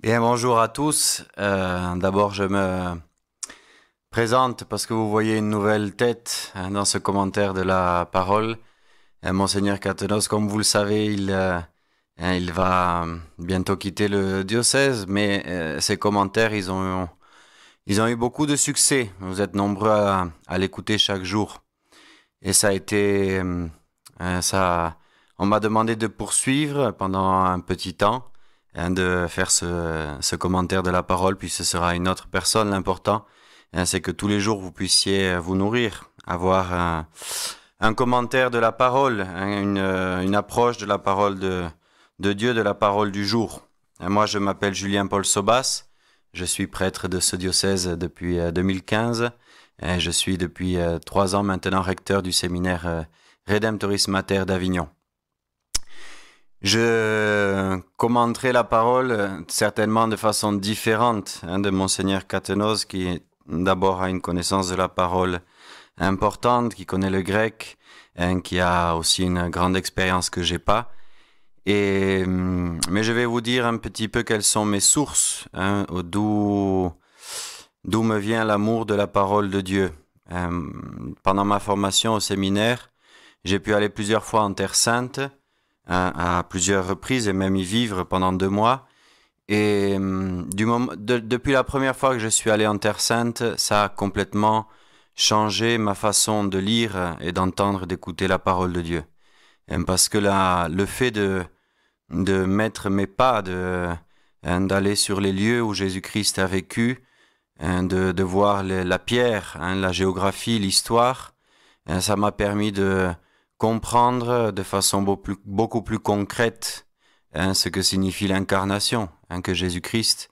Bien, bonjour à tous. D'abord, je me présente parce que vous voyez une nouvelle tête dans ce commentaire de la parole. Monseigneur Catenos, comme vous le savez, il va bientôt quitter le diocèse, mais ses commentaires, ils ont eu beaucoup de succès. Vous êtes nombreux à l'écouter chaque jour. Et ça a été... on m'a demandé de poursuivre pendant un petit temps, de faire ce commentaire de la parole, puis ce sera une autre personne. L'important, c'est que tous les jours vous puissiez vous nourrir, avoir un commentaire de la parole, une approche de la parole de Dieu, de la parole du jour. Moi, je m'appelle Julien Paul Sobas, je suis prêtre de ce diocèse depuis 2015, et je suis depuis 3 ans maintenant recteur du séminaire Redemptoris Mater d'Avignon. Je commenterai la parole certainement de façon différente de Monseigneur Catenos, qui d'abord a une connaissance de la parole importante, qui connaît le grec, qui a aussi une grande expérience que j'ai pas. Mais je vais vous dire un petit peu quelles sont mes sources, d'où me vient l'amour de la parole de Dieu. Pendant ma formation au séminaire, j'ai pu aller plusieurs fois en Terre Sainte, à plusieurs reprises, et même y vivre pendant 2 mois. Et depuis la première fois que je suis allé en Terre Sainte, ça a complètement changé ma façon de lire et d'entendre, d'écouter la parole de Dieu. Parce que le fait de mettre mes pas, d'aller sur les lieux où Jésus-Christ a vécu, de voir la pierre, la géographie, l'histoire, ça m'a permis de comprendre de façon beaucoup plus concrète ce que signifie l'incarnation, que Jésus-Christ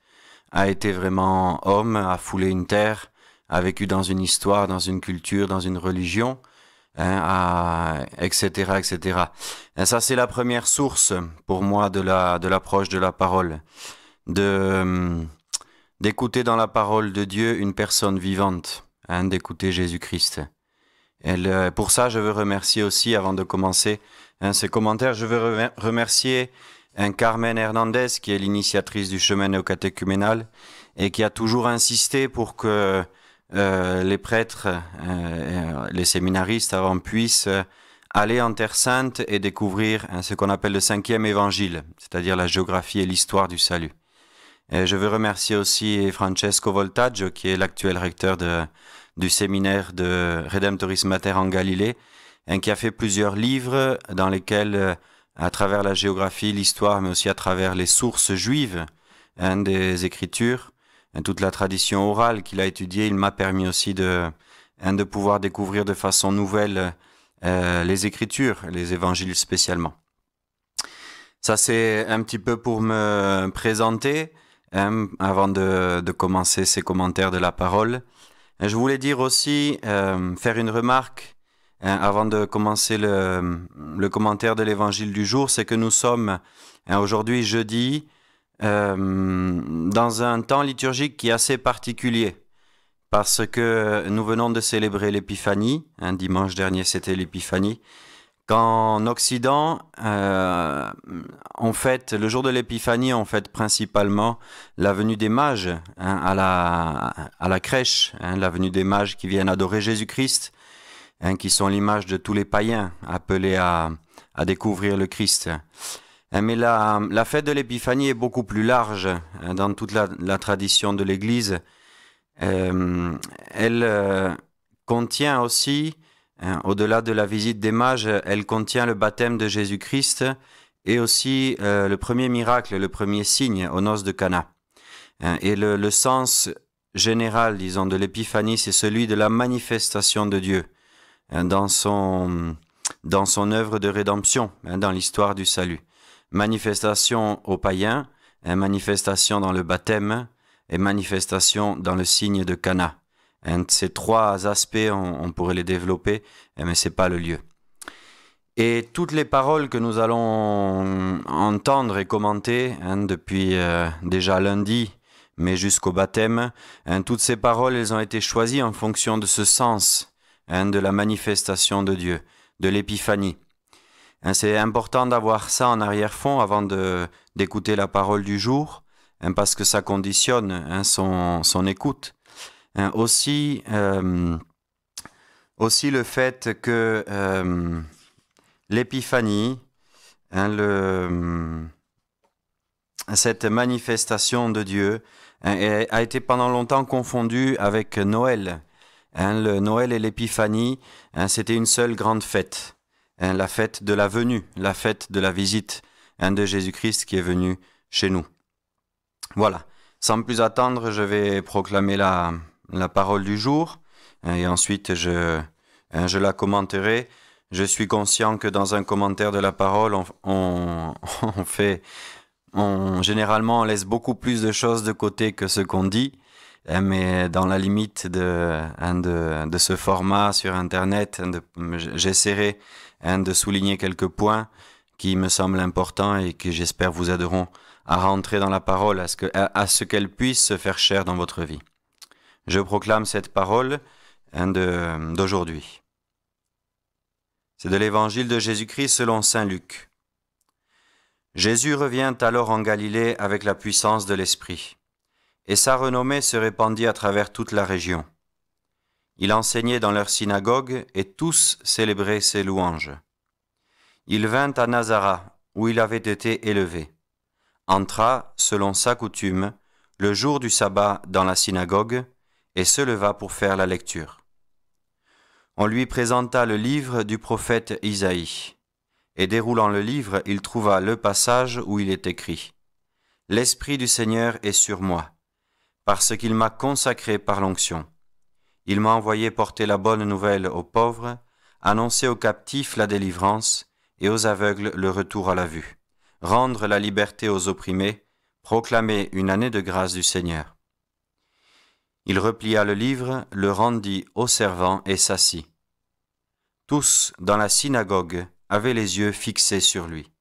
a été vraiment homme, a foulé une terre, a vécu dans une histoire, dans une culture, dans une religion, etc., etc. Et ça, c'est la première source pour moi de l'approche de la parole, d'écouter dans la parole de Dieu une personne vivante, d'écouter Jésus-Christ. Pour ça, je veux remercier aussi, avant de commencer ces commentaires, je veux remercier Carmen Hernandez, qui est l'initiatrice du chemin néocatéchuménal et qui a toujours insisté pour que les prêtres, les séminaristes avant puissent aller en Terre Sainte et découvrir ce qu'on appelle le 5e évangile, c'est-à-dire la géographie et l'histoire du salut. Et je veux remercier aussi Francesco Voltaggio, qui est l'actuel recteur du séminaire de Redemptoris Mater en Galilée, qui a fait plusieurs livres dans lesquels, à travers la géographie, l'histoire, mais aussi à travers les sources juives des Écritures, toute la tradition orale qu'il a étudiée, il m'a permis aussi de pouvoir découvrir de façon nouvelle les Écritures, les Évangiles spécialement. Ça, c'est un petit peu pour me présenter, avant de commencer ces commentaires de la parole. Je voulais dire aussi, faire une remarque avant de commencer le commentaire de l'évangile du jour, c'est que nous sommes aujourd'hui jeudi dans un temps liturgique qui est assez particulier parce que nous venons de célébrer l'Épiphanie, dimanche dernier c'était l'Épiphanie, qu'en Occident, on fête, le jour de l'Épiphanie, on fête principalement la venue des mages à la crèche, la venue des mages qui viennent adorer Jésus-Christ, qui sont l'image de tous les païens appelés à découvrir le Christ. Mais la fête de l'Épiphanie est beaucoup plus large dans toute la tradition de l'Église. Elle contient aussi, au-delà de la visite des mages, elle contient le baptême de Jésus-Christ et aussi le premier miracle, le premier signe aux noces de Cana. Et le sens général, disons, de l'Épiphanie, c'est celui de la manifestation de Dieu dans son œuvre de rédemption, dans l'histoire du salut. Manifestation aux païens, manifestation dans le baptême et manifestation dans le signe de Cana. Ces 3 aspects, on pourrait les développer, mais ce n'est pas le lieu. Et toutes les paroles que nous allons entendre et commenter depuis déjà lundi, mais jusqu'au baptême, toutes ces paroles, elles ont été choisies en fonction de ce sens de la manifestation de Dieu, de l'épiphanie. C'est important d'avoir ça en arrière-fond avant d'écouter la parole du jour, parce que ça conditionne son écoute. Aussi le fait que l'épiphanie, cette manifestation de Dieu, a été pendant longtemps confondue avec Noël. Le Noël et l'épiphanie, c'était une seule grande fête. La fête de la venue, la fête de la visite de Jésus-Christ qui est venu chez nous. Voilà. Sans plus attendre, je vais proclamer la parole du jour et ensuite je la commenterai. Je suis conscient que dans un commentaire de la parole, généralement, on laisse beaucoup plus de choses de côté que ce qu'on dit, mais dans la limite de ce format sur Internet, j'essaierai de souligner quelques points qui me semblent importants et qui, j'espère, vous aideront à rentrer dans la parole, à ce qu'elle puisse se faire chair dans votre vie. Je proclame cette parole d'aujourd'hui. C'est de l'évangile de Jésus-Christ selon saint Luc. Jésus revient alors en Galilée avec la puissance de l'Esprit, et sa renommée se répandit à travers toute la région. Il enseignait dans leur synagogue, et tous célébraient ses louanges. Il vint à Nazareth, où il avait été élevé, entra, selon sa coutume, le jour du sabbat dans la synagogue, et se leva pour faire la lecture. On lui présenta le livre du prophète Isaïe, et déroulant le livre, il trouva le passage où il est écrit « L'Esprit du Seigneur est sur moi, parce qu'il m'a consacré par l'onction. Il m'a envoyé porter la bonne nouvelle aux pauvres, annoncer aux captifs la délivrance et aux aveugles le retour à la vue, rendre la liberté aux opprimés, proclamer une année de grâce du Seigneur. » Il replia le livre, le rendit aux servants et s'assit. Tous, dans la synagogue, avaient les yeux fixés sur lui.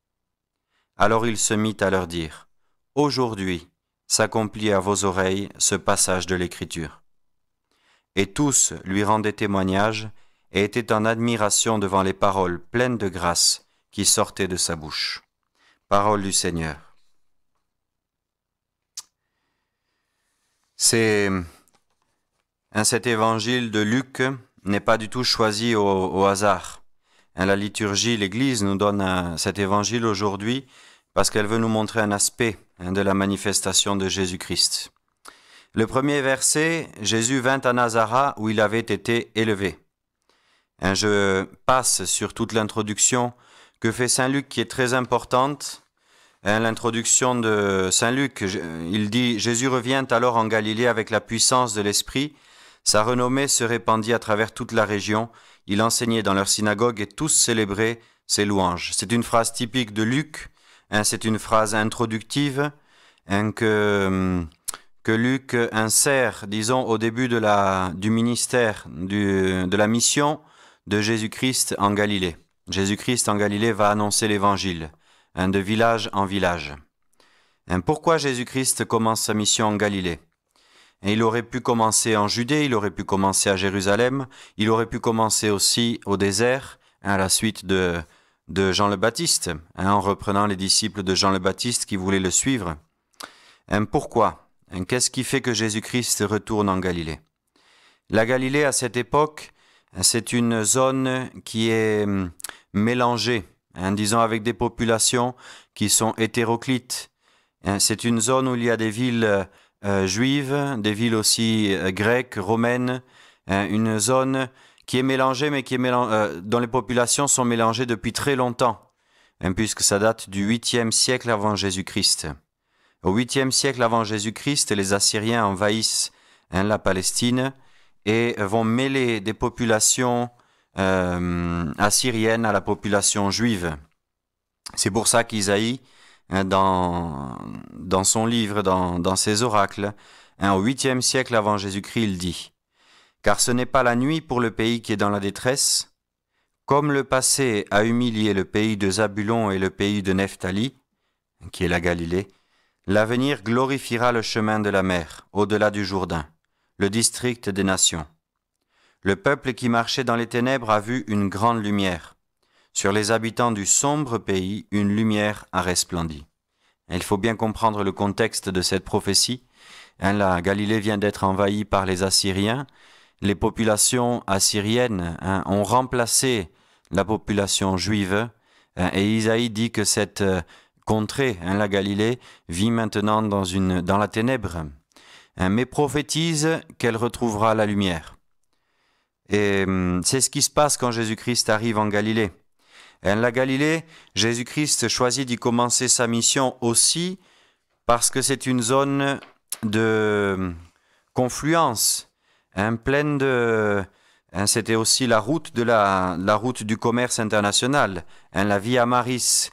Alors il se mit à leur dire « Aujourd'hui s'accomplit à vos oreilles ce passage de l'Écriture. » Et tous lui rendaient témoignage et étaient en admiration devant les paroles pleines de grâce qui sortaient de sa bouche. Parole du Seigneur. Cet évangile de Luc n'est pas du tout choisi au hasard. La liturgie, l'Église nous donne cet évangile aujourd'hui parce qu'elle veut nous montrer un aspect de la manifestation de Jésus-Christ. Le premier verset, Jésus vint à Nazareth où il avait été élevé. Je passe sur toute l'introduction que fait saint Luc qui est très importante. L'introduction de saint Luc, il dit « Jésus revient alors en Galilée avec la puissance de l'Esprit. Sa renommée se répandit à travers toute la région. Il enseignait dans leur synagogue et tous célébraient ses louanges. » C'est une phrase typique de Luc, c'est une phrase introductive que Luc insère, disons, au début du ministère, de la mission de Jésus-Christ en Galilée. Jésus-Christ en Galilée va annoncer l'évangile, de village en village. Pourquoi Jésus-Christ commence sa mission en Galilée ? Et il aurait pu commencer en Judée, il aurait pu commencer à Jérusalem, il aurait pu commencer aussi au désert, à la suite de Jean le Baptiste, en reprenant les disciples de Jean le Baptiste qui voulaient le suivre. Pourquoi ? Qu'est-ce qui fait que Jésus-Christ retourne en Galilée ? La Galilée, à cette époque, c'est une zone qui est mélangée, disons avec des populations qui sont hétéroclites. C'est une zone où il y a des villes juives, des villes aussi grecques, romaines, une zone qui est mélangée, mais dont les populations sont mélangées depuis très longtemps, puisque ça date du 8e siècle avant Jésus-Christ. Au 8e siècle avant Jésus-Christ, les Assyriens envahissent la Palestine et vont mêler des populations assyriennes à la population juive. C'est pour ça qu'Isaïe, dans son livre, dans ses oracles, au 8e siècle avant Jésus-Christ, il dit « Car ce n'est pas la nuit pour le pays qui est dans la détresse, comme le passé a humilié le pays de Zabulon et le pays de Nephtali, qui est la Galilée, l'avenir glorifiera le chemin de la mer, au-delà du Jourdain, le district des nations. Le peuple qui marchait dans les ténèbres a vu une grande lumière. Sur les habitants du sombre pays, une lumière a resplendi. » Il faut bien comprendre le contexte de cette prophétie. La Galilée vient d'être envahie par les Assyriens. Les populations assyriennes ont remplacé la population juive. Et Isaïe dit que cette contrée, la Galilée, vit maintenant dans la ténèbre, mais prophétise qu'elle retrouvera la lumière. Et c'est ce qui se passe quand Jésus-Christ arrive en Galilée. La Galilée, Jésus-Christ choisit d'y commencer sa mission aussi parce que c'est une zone de confluence, pleine de... C'était aussi la route la route du commerce international, la Via Maris,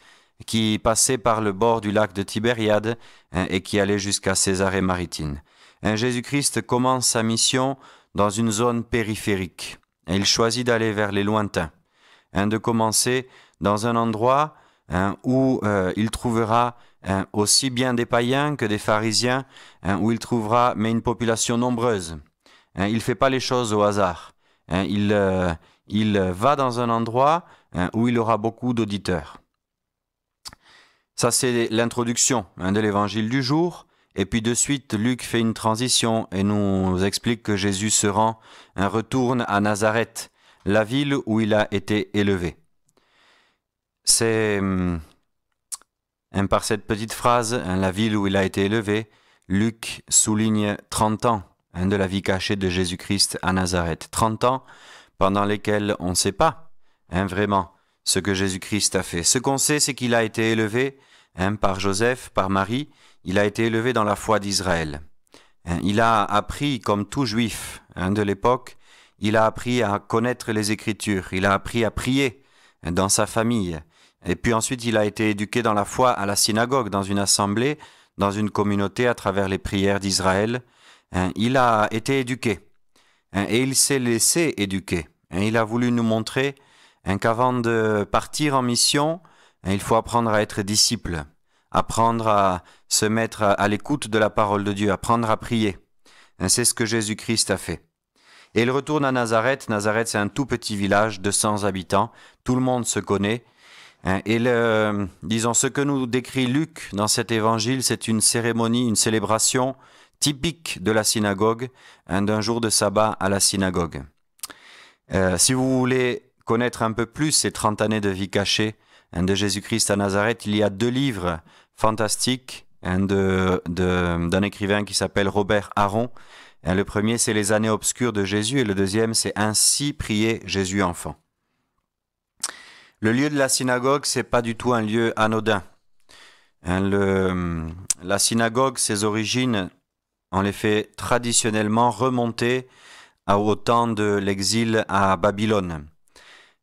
qui passait par le bord du lac de Tibériade et qui allait jusqu'à Césarée Maritime. Jésus-Christ commence sa mission dans une zone périphérique. Et il choisit d'aller vers les lointains, de commencer dans un endroit où il trouvera aussi bien des païens que des pharisiens, où il trouvera mais une population nombreuse. Il ne fait pas les choses au hasard. Il va dans un endroit où il aura beaucoup d'auditeurs. Ça, c'est l'introduction de l'évangile du jour. Et puis de suite, Luc fait une transition et nous explique que Jésus se retourne à Nazareth, la ville où il a été élevé. C'est par cette petite phrase, la ville où il a été élevé, Luc souligne 30 ans de la vie cachée de Jésus-Christ à Nazareth. 30 ans pendant lesquels on ne sait pas vraiment ce que Jésus-Christ a fait. Ce qu'on sait, c'est qu'il a été élevé par Joseph, par Marie. Il a été élevé dans la foi d'Israël. Il a appris, comme tout juif de l'époque, il a appris à connaître les Écritures. Il a appris à prier dans sa famille. Et puis ensuite, il a été éduqué dans la foi à la synagogue, dans une assemblée, dans une communauté à travers les prières d'Israël. Il a été éduqué et il s'est laissé éduquer. Il a voulu nous montrer qu'avant de partir en mission, il faut apprendre à être disciple, apprendre à se mettre à l'écoute de la parole de Dieu, apprendre à prier. C'est ce que Jésus-Christ a fait. Et il retourne à Nazareth. Nazareth, c'est un tout petit village de 100 habitants. Tout le monde se connaît. Et disons, ce que nous décrit Luc dans cet évangile, c'est une cérémonie, une célébration typique de la synagogue, d'un jour de sabbat à la synagogue. Si vous voulez connaître un peu plus ces 30 années de vie cachée de Jésus-Christ à Nazareth, il y a 2 livres fantastiques d'un écrivain qui s'appelle Robert Aron. Le premier, c'est Les années obscures de Jésus, et le deuxième, c'est Ainsi priait Jésus enfant. Le lieu de la synagogue, c'est pas du tout un lieu anodin. La synagogue, ses origines, on les fait traditionnellement remonter au temps de l'exil à Babylone.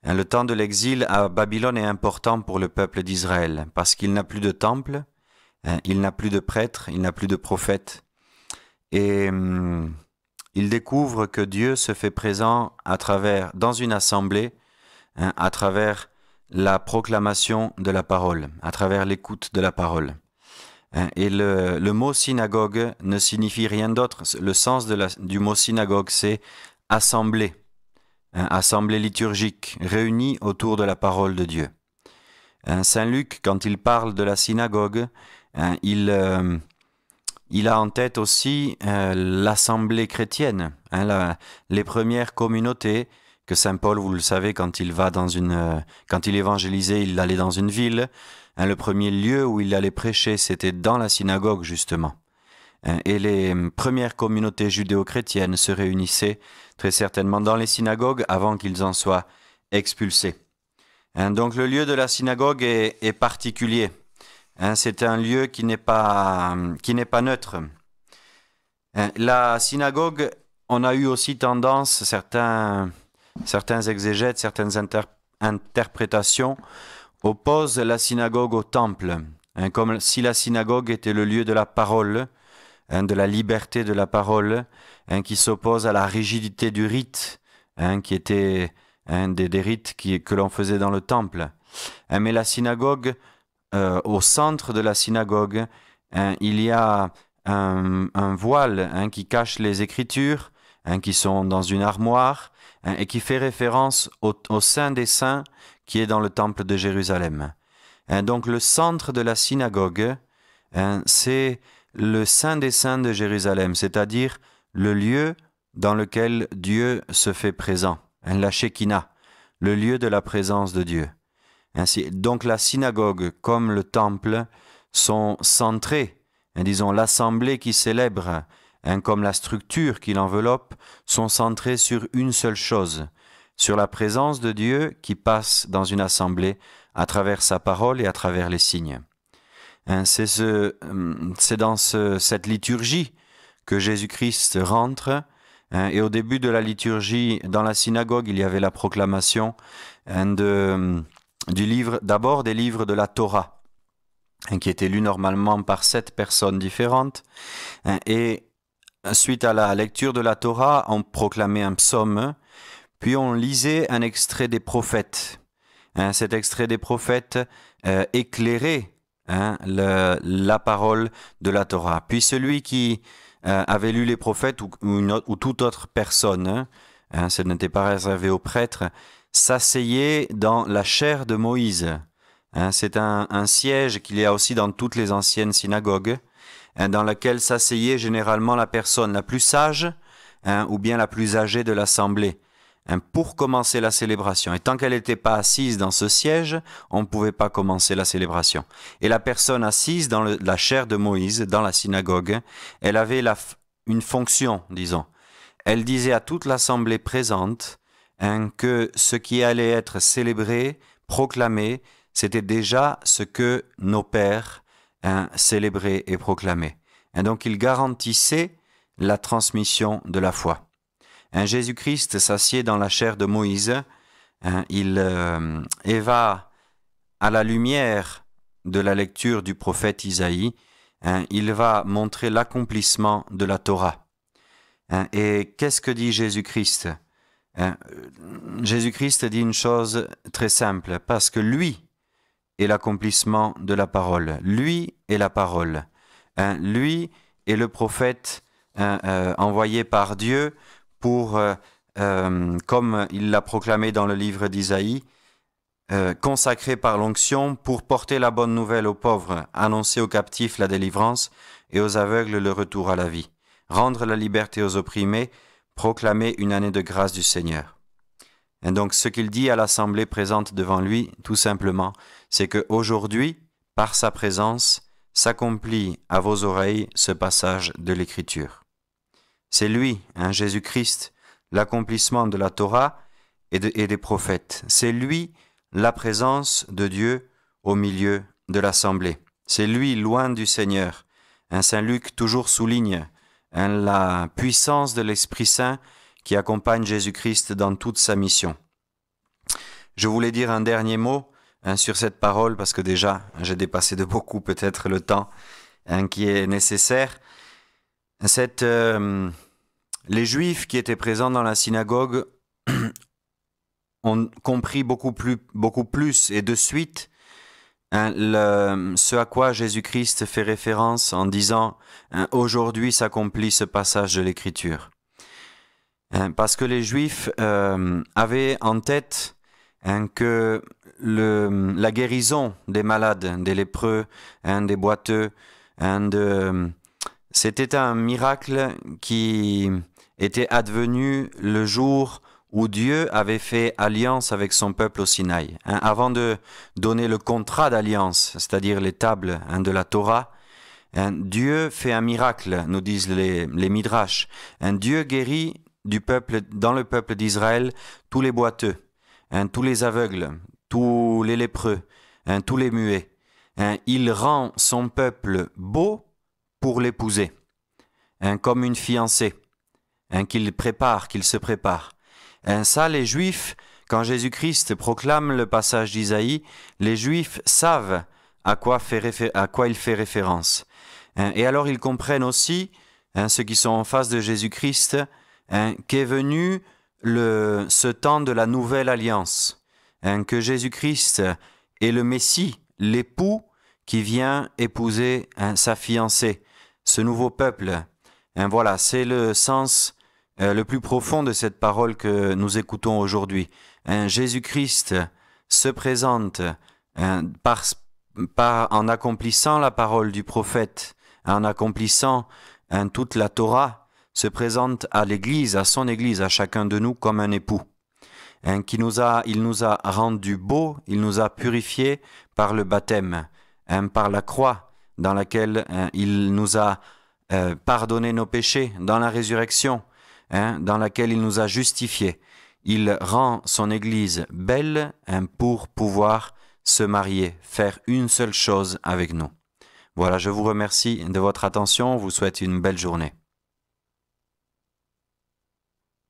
Le temps de l'exil à Babylone est important pour le peuple d'Israël parce qu'il n'a plus de temple, il n'a plus de prêtres, il n'a plus de prophètes. Et il découvre que Dieu se fait présent dans une assemblée, à travers la proclamation de la parole, à travers l'écoute de la parole. Et le mot synagogue ne signifie rien d'autre. Le sens du mot synagogue, c'est assemblée, assemblée liturgique, réunie autour de la parole de Dieu. Saint Luc, quand il parle de la synagogue, il a en tête aussi l'assemblée chrétienne, les premières communautés que Saint Paul, vous le savez, quand il évangélisait, il allait dans une ville. Le premier lieu où il allait prêcher, c'était dans la synagogue, justement. Et les premières communautés judéo-chrétiennes se réunissaient très certainement dans les synagogues avant qu'ils en soient expulsés. Donc le lieu de la synagogue est particulier. C'est un lieu qui n'est pas neutre. La synagogue, on a eu aussi tendance, certains exégètes, certaines interprétations opposent la synagogue au temple, comme si la synagogue était le lieu de la parole, de la liberté de la parole, qui s'oppose à la rigidité du rite, qui était des rites que l'on faisait dans le temple. Mais la synagogue, au centre de la synagogue, il y a un voile qui cache les Écritures, qui sont dans une armoire, et qui fait référence au Saint des Saints qui est dans le temple de Jérusalem. Donc le centre de la synagogue, c'est le Saint des Saints de Jérusalem, c'est-à-dire le lieu dans lequel Dieu se fait présent, la Shekinah, le lieu de la présence de Dieu. Ainsi, donc la synagogue comme le temple sont centrés, disons l'assemblée qui célèbre, comme la structure qui l'enveloppe, sont centrés sur une seule chose, sur la présence de Dieu qui passe dans une assemblée à travers sa parole et à travers les signes. C'est dans cette liturgie que Jésus-Christ rentre, et au début de la liturgie, dans la synagogue, il y avait la proclamation du livre, d'abord des livres de la Torah, qui étaient lus normalement par 7 personnes différentes, et suite à la lecture de la Torah, on proclamait un psaume, puis on lisait un extrait des prophètes. Cet extrait des prophètes éclairait la parole de la Torah. Puis celui qui avait lu les prophètes ou toute autre personne, ce n'était pas réservé aux prêtres, s'asseyait dans la chaire de Moïse. C'est un siège qu'il y a aussi dans toutes les anciennes synagogues, dans laquelle s'asseyait généralement la personne la plus sage ou bien la plus âgée de l'assemblée, pour commencer la célébration. Et tant qu'elle n'était pas assise dans ce siège, on ne pouvait pas commencer la célébration. Et la personne assise dans la chaire de Moïse, dans la synagogue, elle avait une fonction, disons. Elle disait à toute l'assemblée présente que ce qui allait être célébré, proclamé, c'était déjà ce que nos pères célébraient et proclamaient. Et donc il garantissait la transmission de la foi. Jésus-Christ s'assied dans la chair de Moïse, et va à la lumière de la lecture du prophète Isaïe, il va montrer l'accomplissement de la Torah. Et qu'est-ce que dit Jésus-Christ? Jésus-Christ dit une chose très simple, parce que lui est l'accomplissement de la parole. Lui est la parole. Lui est le prophète envoyé par Dieu pour, comme il l'a proclamé dans le livre d'Isaïe, consacré par l'onction pour porter la bonne nouvelle aux pauvres, annoncer aux captifs la délivrance et aux aveugles le retour à la vie, rendre la liberté aux opprimés, proclamer une année de grâce du Seigneur. Et donc ce qu'il dit à l'assemblée présente devant lui, tout simplement, c'est qu'aujourd'hui, par sa présence, s'accomplit à vos oreilles ce passage de l'Écriture. C'est lui, Jésus-Christ, l'accomplissement de la Torah et des prophètes. C'est lui, la présence de Dieu au milieu de l'assemblée. C'est lui, loin du Seigneur. Saint Luc toujours souligne la puissance de l'Esprit Saint qui accompagne Jésus-Christ dans toute sa mission. Je voulais dire un dernier mot sur cette parole, parce que déjà, j'ai dépassé de beaucoup peut-être le temps qui est nécessaire. Les Juifs qui étaient présents dans la synagogue ont compris beaucoup plus et de suite ce à quoi Jésus-Christ fait référence en disant « Aujourd'hui s'accomplit ce passage de l'Écriture ». Parce que les Juifs avaient en tête que la guérison des malades, des lépreux, des boiteux, c'était un miracle qui était advenu le jour où Dieu avait fait alliance avec son peuple au Sinaï. Avant de donner le contrat d'alliance, c'est-à-dire les tables de la Torah, Dieu fait un miracle, nous disent les Midrash. Dieu guérit dans le peuple d'Israël tous les boiteux, tous les aveugles, tous les lépreux, tous les muets. Il rend son peuple beau pour l'épouser, comme une fiancée, qu'il se prépare. Ça, les Juifs, quand Jésus-Christ proclame le passage d'Isaïe, les Juifs savent à quoi il fait référence. Et alors ils comprennent aussi, ceux qui sont en face de Jésus-Christ, qu'est venu ce temps de la nouvelle alliance, que Jésus-Christ est le Messie, l'époux qui vient épouser sa fiancée, ce nouveau peuple. Voilà, c'est le sens le plus profond de cette parole que nous écoutons aujourd'hui. Jésus-Christ se présente en accomplissant la parole du prophète, en accomplissant toute la Torah, se présente à l'Église, à son Église, à chacun de nous comme un époux. Il nous a rendus beaux, il nous a purifiés par le baptême, par la croix dans laquelle il nous a pardonné nos péchés, dans la résurrection, dans laquelle il nous a justifiés. Il rend son Église belle pour pouvoir se marier, faire une seule chose avec nous. Voilà, je vous remercie de votre attention, vous souhaite une belle journée.